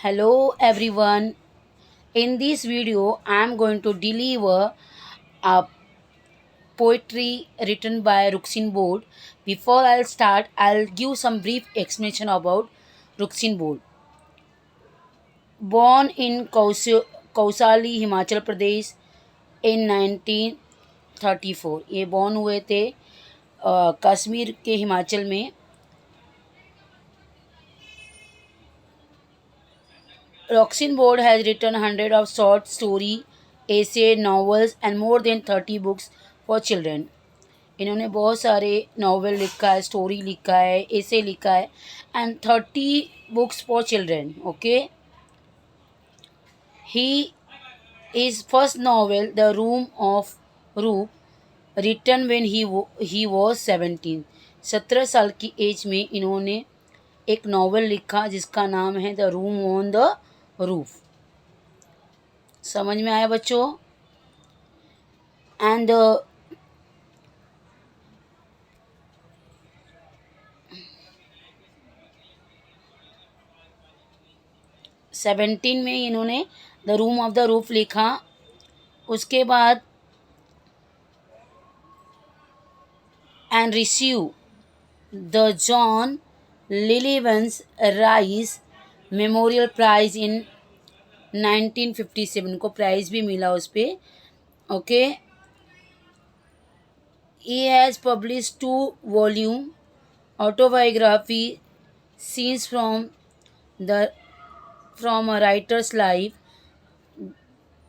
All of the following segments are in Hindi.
Hello everyone. In this video, I am going to deliver a poetry written by Ruxin Bode. Before I'll start, I'll give some brief explanation about Ruxin Bode. Born in Kausali, Himachal Pradesh in 1934. ये बॉर्न हुए थे कश्मीर के हिमाचल में. Roxin Bode has written hundreds of short story, essay, novels and more than 30 books for children. इन्होंने बहुत सारे नावल लिखा है, स्टोरी लिखा है, ऐसे लिखा है and 30 books for children. Okay. He is first novel the room of रूप रिटन व्हेन ही वॉज 17. 17 साल की एज में इन्होंने एक नावल लिखा जिसका नाम है the room on the roof. समझ में आया बच्चों? एंड 17 में इन्होंने the room of the roof लिखा. उसके बाद and receive the John Llewellyn Rhys Memorial Prize in 1957. को प्राइज भी मिला उस पर. Okay. He has publish 2 volume autobiography scenes from a writer's life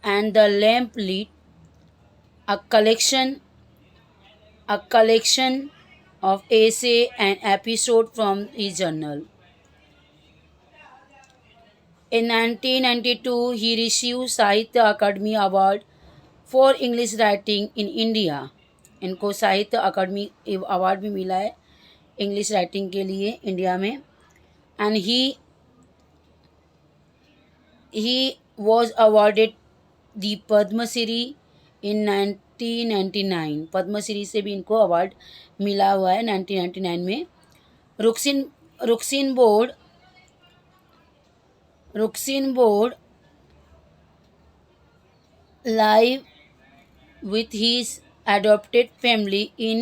and the lamp lit, a collection of essay and episode from his journal. In 1992 he received Sahitya Akademi Award for English writing in India. इनको साहित्य अकादमी अवार्ड भी मिला है इंग्लिश राइटिंग के लिए इंडिया में. And he was awarded the Padmashri in 1999. Padmashri से भी इनको अवार्ड मिला हुआ है 1999 में. Ruskin Bond live with his adopted family in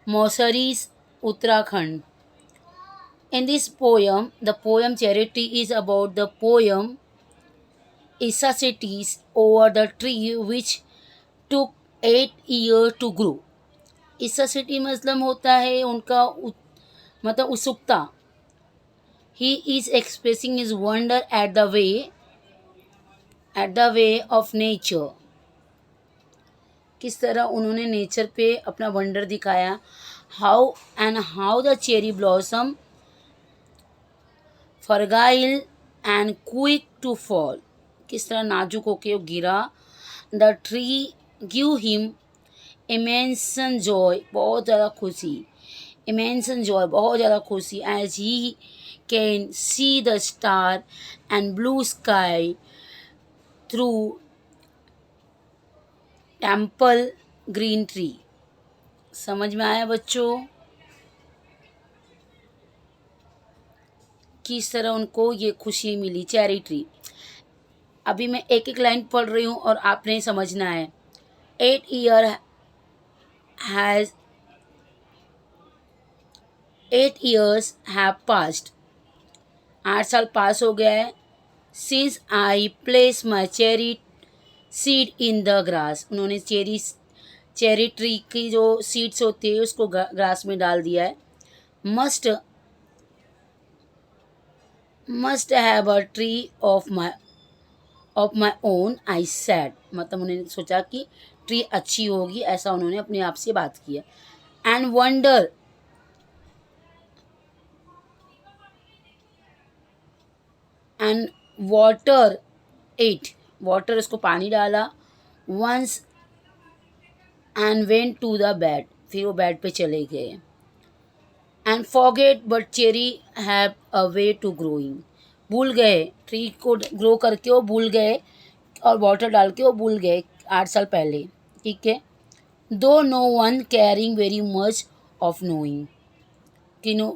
Mousaris, Uttarakhand. In this poem, the poem Charity is about the poem Issa over the tree which took 8 years to grow. Issa मतलब होता है उनका मतलब उत्सुकता. He is expressing his wonder at the way of nature. किस तरह उन्होंने नेचर पे अपना वंडर दिखाया. how the cherry blossom fragile and quick to fall. किस तरह नाजुक होके वो गिरा. The tree give him immense joy, बहुत ज़्यादा खुशी. immense joy, बहुत ज़्यादा खुशी. as he can see the star and blue sky through temple green tree. समझ में आया बच्चों? किस तरह उनको ये खुशी मिली. चैरिटी. अभी मैं एक एक लाइन पढ़ रही हूँ और आपने समझना है. 8 years have passed. 8 साल पास हो गया है. since I placed my cherry seed in the grass. उन्होंने चेरी ट्री की जो सीड्स होती है उसको ग्रास में डाल दिया है. must have a tree of my own, I said. मतलब उन्होंने सोचा कि ट्री अच्छी होगी, ऐसा उन्होंने अपने आप से बात किया. and water it. वाटर उसको पानी डाला. once and went to the bed. फिर वो बेड पे चले गए. and forget but cherry have a way to growing. भूल गए ट्री को ग्रो करके, वो भूल गए और वाटर डाल के वो भूल गए 8 साल पहले. ठीक है. Though no one caring very much of knowing.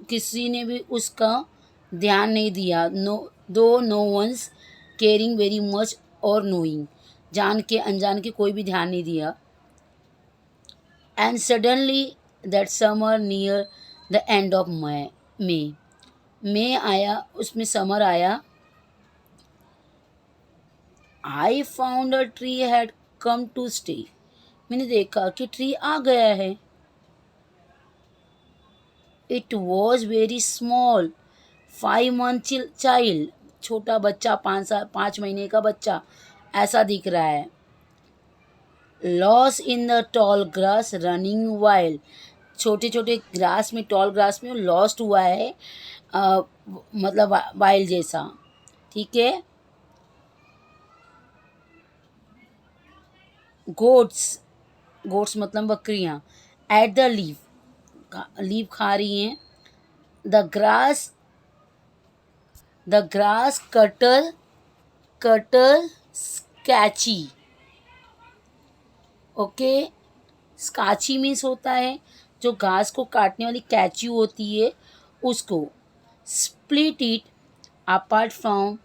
किसी ने भी उसका ध्यान नहीं दिया, no, though no once caring very much और नोइंग, जान के अनजान के कोई भी ध्यान नहीं दिया। And suddenly that summer near the end of May आया, उसमें समर आया। I found a tree had come to stay, मैंने देखा कि ट्री आ गया है। It was very small, 5 month child, छोटा बच्चा, 5 साल 5 महीने का बच्चा ऐसा दिख रहा है। Loss in the tall grass running wild, छोटे छोटे ग्रास में, टॉल ग्रास में लॉस्ट हुआ है, मतलब वाइल्ड जैसा। ठीक है। गोट्स, गोट्स मतलब बकरियाँ। एट द लीफ खा रही हैं। द ग्रास, कटल, स्कैची। ओके। स्काची मीन्स होता है जो घास को काटने वाली कैची होती है उसको। Split it apart from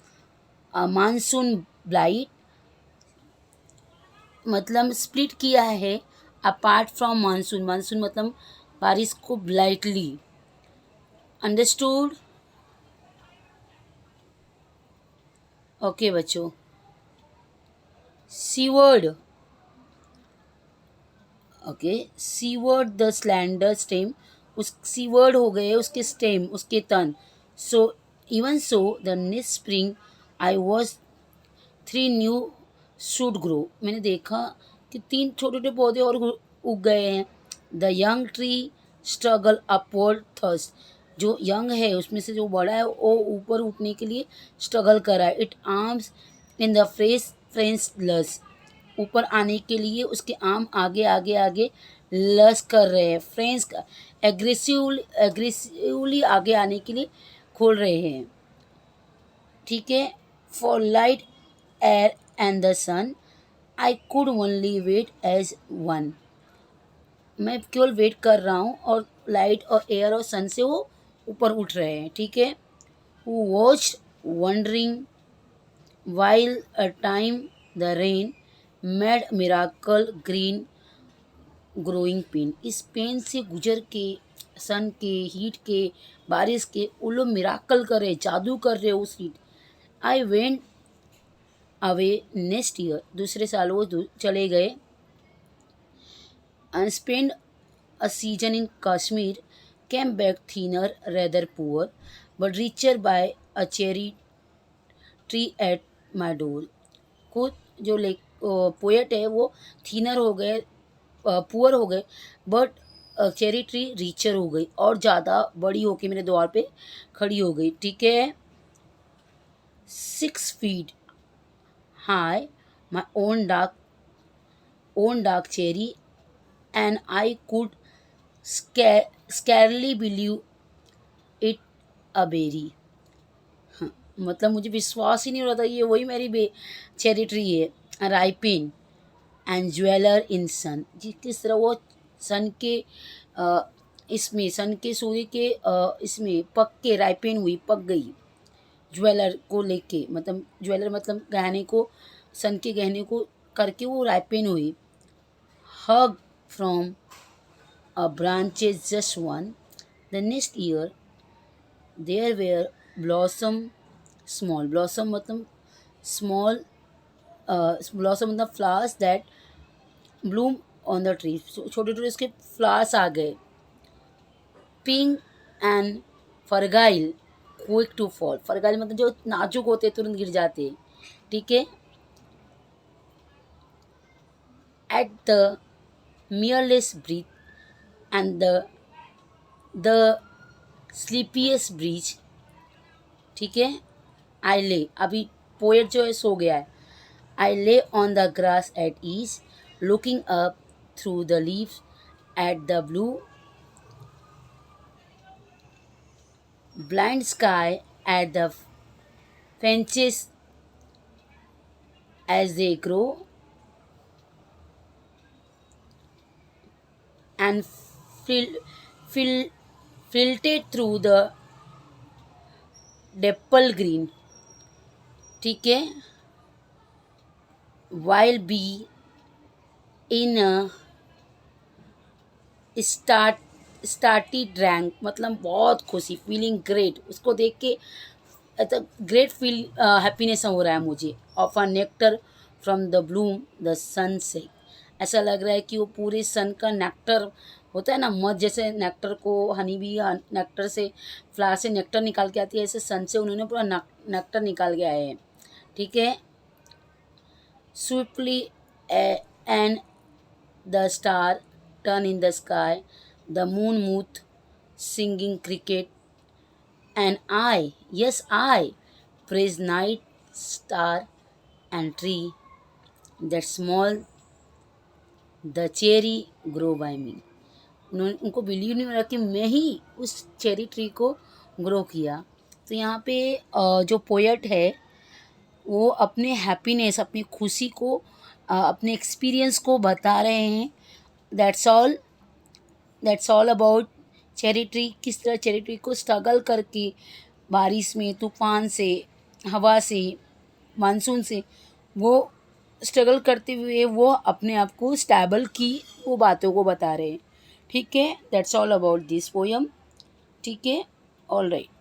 monsoon blight, मतलब स्प्लिट किया है अपार्ट फ्रॉम मानसून, मानसून मतलब बारिश को ब्लाइटली। अंडरस्टूड। ओके बच्चों। Seaward, okay, seaward the slander stem, उस सीवर्ड हो गए उसके स्टेम, उसके तन। So even so the next spring I was 3 new shoot grow, मैंने देखा कि 3 छोटे छोटे पौधे और उग गए हैं। The young tree struggle upward thirst, जो यंग है उसमें से जो बड़ा है वो ऊपर उठने के लिए स्ट्रगल कर रहा है। It arms in the French लस, ऊपर आने के लिए उसके आर्म आगे आगे आगे लस कर रहे हैं, फ्रेंच का एग्रेसिवली आगे आने के लिए खोल रहे हैं। ठीक है। For light air and the sun I could only wait as one, मैं केवल वेट कर रहा हूँ और लाइट और एयर और सन से वो ऊपर उठ रहे हैं। ठीक है। Watch wondering while a time the rain made miracle green growing pain, इस पेन से गुजर के, सन के, हीट के, बारिश के, वो लोग मिराकल कर रहे, जादू कर रहे उस heat. I went away next year, दूसरे साल वो चले गए। and spent a season in Kashmir, came back thinner, rather poor, but richer by a cherry tree at my door. खुद जो लेख पोएट है वो थीनर हो गए, पुअर हो गए, बट चेरी ट्री रिचर हो गई और ज़्यादा बड़ी होके मेरे द्वार पे खड़ी हो गई। ठीक है। 6 feet high, my own dark cherry, and I could scarcely believe it a berry. हाँ, मतलब मुझे विश्वास ही नहीं हो रहा था ये वही मेरी चेरी ट्री है। राइपिन एंड ज्वेलर इन सन, जी किस तरह वो सन के इसमें, सन के सूर्य के इसमें पक के, राइपिन हुई, पक गई। ज्वेलर को लेके, मतलब ज्वेलर मतलब गहने को, सन के गहने को करके वो राइपिन हुई। हग from a branches just one. The next year there were blossom, small blossom मतलब small, blossom मतलब flowers that bloom on the tree, छोटे छोटे इसके flowers आ गए। Pink and fragile, quick to fall, fragile मतलब जो नाजुक होते हैं, तुरंत गिर जाते हैं। ठीक है। At the merest breath and the sleepiest breeze, ठीक है। आई ले, अभी पोएट जो है सो गया है। I lay on the grass at ease, looking up through the leaves at the blue blind sky at the fences as they grow and fil- fil- filtered through the dappled green, ठीक है, while bee in start starry drank, मतलब बहुत खुशी, फीलिंग ग्रेट, उसको देख के ऐसा ग्रेट फील हैप्पीनेस हो रहा है मुझे। Of a nectar from the bloom the sun से, ऐसा लग रहा है कि वो पूरे सन का नेक्टर होता है ना, मध जैसे नेक्टर को हनी भी नेक्टर से, फ्लावर से नेक्टर निकाल के आती है, ऐसे सन से उन्होंने पूरा नेक्टर निकाल के आए हैं, ठीक है। Swiftly and the star turn in the sky, the moon moved singing cricket, and I, yes I, praise night, star and tree that small the cherry grow by me। उनको बिलीव नहीं हो रहा कि मैं ही उस चेरी ट्री को ग्रो किया। तो यहाँ पे जो पोएट है वो अपने हैप्पीनेस, अपनी खुशी को, अपने एक्सपीरियंस को बता रहे हैं। That's all, that's all about cherry tree, किस तरह चेरी ट्री को स्ट्रगल करके बारिश में, तूफान से, हवा से, मानसून से, वो स्ट्रगल करते हुए वो अपने आप को स्टेबल की वो बातों को बता रहे हैं, ठीक है। That's all about this poem, ठीक है, ऑल राइट।